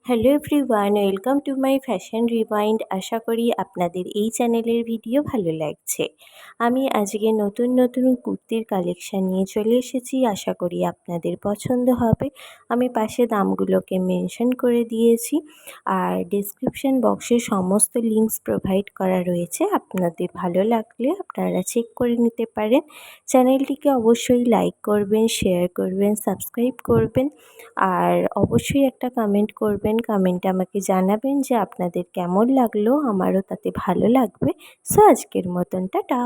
Hello everyone, welcome to my fashion rewind. আশা করি আপনাদের এই চ্যানেলের ভিডিও ভালো লাগছে। আমি আজকে নতুন নতুন কুর্তির কালেকশান নিয়ে চলে এসেছি। আশা করি আপনাদের পছন্দ হবে। আমি পাশে দামগুলোকে মেনশন করে দিয়েছি, আর ডেসক্রিপশন বক্সে সমস্ত লিঙ্কস প্রোভাইড করা রয়েছে। আপনাদের ভালো লাগলে আপনারা চেক করে নিতে পারেন। চ্যানেলটিকে অবশ্যই লাইক করবেন, শেয়ার করবেন, সাবস্ক্রাইব করবেন, আর অবশ্যই একটা কমেন্ট করবেন। কমেন্টে আমাকে জানাবেন যে আপনাদের কেমন লাগলো, আমারও তাতে ভালো লাগবে। সো আজকের মতন টাটা।